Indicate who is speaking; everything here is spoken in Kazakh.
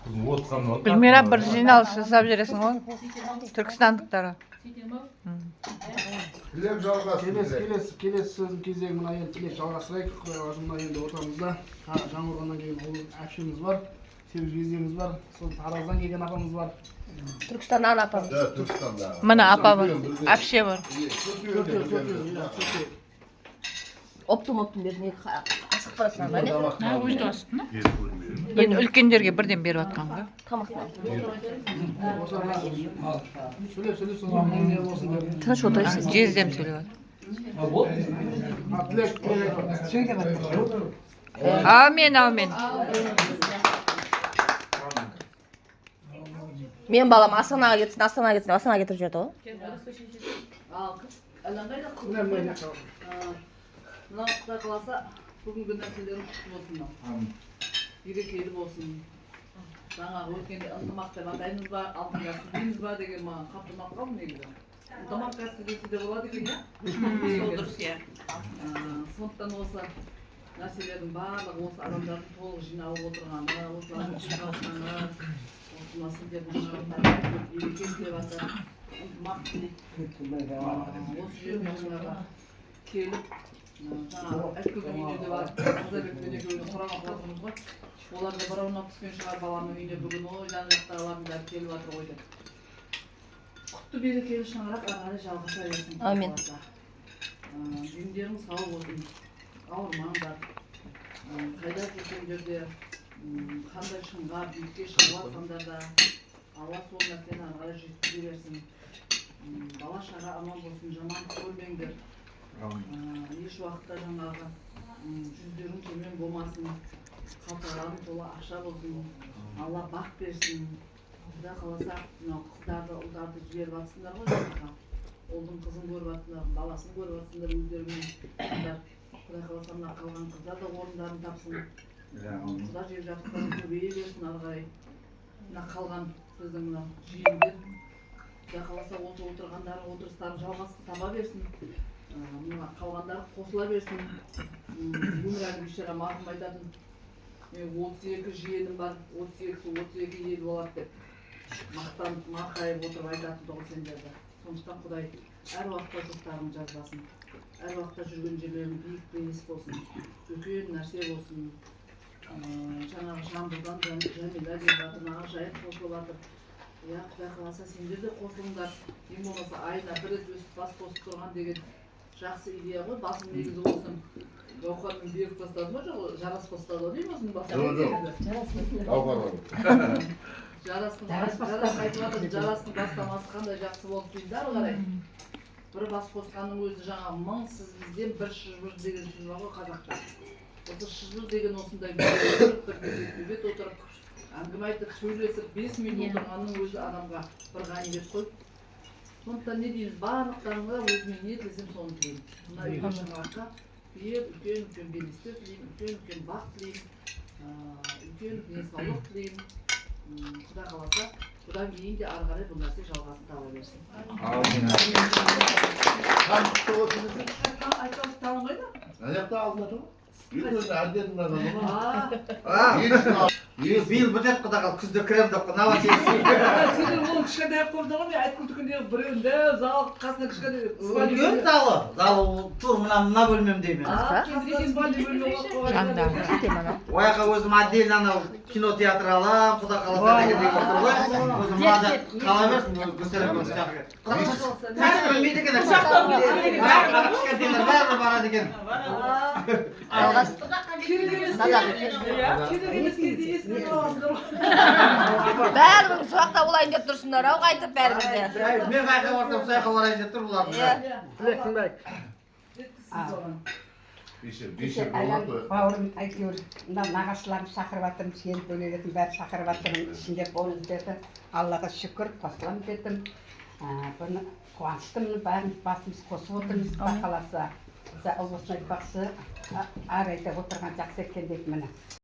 Speaker 1: Гүлмира бір жиналыс жасап жүресің ғой түркістандықтарға.
Speaker 2: Тілек жалғасын. Келесі сөздің кезегі мына енді тілек жалғастырайық. Құдайға мына енді ортамызда жаңғырғаннан кейін ұлы әпшеміз бар, серік жездеміз бар, сол Тараздан келген апамыз бар.
Speaker 3: Түркістаннан апамыз.
Speaker 2: Түркістанда.
Speaker 1: Мына апа бар, әпше бар.
Speaker 3: Оптым бермей асық барасың ба не?
Speaker 1: Өзі астына. Енді үлкендерге бірден беріп атқанға.
Speaker 3: Тамақтан.
Speaker 2: Сөйлеп содан әңгіме болсын деп.
Speaker 3: Тыныш отырайсың.
Speaker 1: Жездем сөйлеп жатыр. Амен.
Speaker 3: Мен балам Астанаға кетіп жүрді ғой.
Speaker 4: Мына Құдай қаласа бүгінгі нәрселерің құтты болсын мынау. Берекелі болсын. Жаңағы өткенде ынтымақ деп атаймыз ба, алтын дейміз ба деген маған қатты ұнап қалды негізі. Ынтымақ десе де болады екен, иә? Сол дұрыс, иә. Сондықтан осы нәрселердің барлығы осы адамдардың толық жиналып отырғаны, осылардың жиналғаны, осы мына сендердің шағымдарың берекелі деп жатыр. Ынтымақ осы жерге келіп жаңағы әйткүлдің үйіне де барып Қазабекпен екеуіне құран оқыватырмыз ғой. Олар да бір ұнап түскен шығар баламның үйіне бүгін жан-жақтағылардың бәрі келіп жатыр ғой деп. Құтты берекелі шаңырақ ары қарай жалғаса берсін.
Speaker 3: Амин.
Speaker 4: Дендерің сау болсын, ауырмаңдар. Қайда жүрсеңдерде, қандай шыңға, биікке шығып жатсаңдар да Алла сол нәрсені ары қарай жеткізе берсін. Бала шаға аман болсын, жаман көрмеңдер. Еш уақытта жаңағы жүздерің төмен болмасын, қалталарың толы ақша болсын, Алла бақ берсін. Құдай қаласа мынау қыздарды, ұлдарды жіберіп жатсыңдар ғой жаққа. Ұлдың қызын көріп жатсыңдар, баласын көріп жатсыңдар өздеріңмен. Құдай қаласа мына қалған қыздар да орындарын тапсын. Құда жеп жатқанын көбейе берсін ары қарай. Мына қалған біздің мынау жиендер. Құдай қаласа осы отырғандары отырыстарын жалғасын таба берсін. Мына қалғандары қосыла берсін. Өмірәлі бейшара марқұм айтатын, 32 жиенім бар, 32 ел болады деп мақтанып марқайып отырып айтатын тұғын сендерді. Сондықтан Құдай әр уақытта жұрттарын жазбасын, әр уақытта жүрген жерлерің биік белес болсын, үлкен нәрсе болсын. Жаңағы Жамбылдан Жәмила деп жатыр, маған жайып қосылып жатыр. Ja, Құдай қаласа сендер де қосылыңдар. Ең болмаса айына бір рет өстіп бас қосып тұрған деген жақсы идея ғой. Басым негізі осы Гаухармен беріп тастады ма жоқ, жарас бастады ғой деймін осының жарастың бастамасы қандай жақсы болды дейді ары қарай. Бір бас қосқанның өзі жаңа мың, сіз бізден бір шыжбыр деген сөз бар ғой қазақта. Осы шыжбыр деген осындай бір бет отырып әңгіме айтып сөйлесіп 5 минут отырғанның өзі адамға бір ғанибет қой. Сондықтан не дейміз, барлықтарыңға өзіме не тілесем соны тілеймін. Мына үйге шаңыраққа үлкен белестер тілеймін, үлкен бақ тілеймін, үлкен денсаулық тілеймін. Құдай қаласа, бұдан кейін де ары қарай бұл нәрсе жалғасын таба берсін. Айтқан талын қайда?
Speaker 2: Аяқта алдында тұр.
Speaker 5: Биыл бітет құдай қалды, күзде кірем деп қана
Speaker 4: Сенің ол кішкентай қорды ғой, мен айтқым түкіндегі біреуінде зал қасына кішкентай
Speaker 5: үлкен залы тұр мына бөлмем деймін. Ояққа өзім отдельно анау кинотеатр алам, құдай қаласа дегендей тұр ғой. Өзім мынада қала берсін, көтеріп көтеріп. Тәс білмейді екен, кішкентайлар бәрі барады екен.
Speaker 3: Бәрінің сұқта болайын деп тұрсыңдар, ау қайтып бәрімізде.
Speaker 5: Мен қайқа барсам, сұяққа барайын деп тұр бұлардың.
Speaker 2: Тілек тыңдайық.
Speaker 6: Бауырым әйтеуір нағашыларын шақырып жатырмын, сені бөлегетін бәрі шақырып жатырмын, ішінде болыңыз деді. Аллаға шүкір, қосыламын дедім. Бұны қуаныштымын, бәрін басымыз қосып отырмыз, Құдай қаласа. Ұлысына айтпақшы, ар айда отырған жақсы екен деп міне.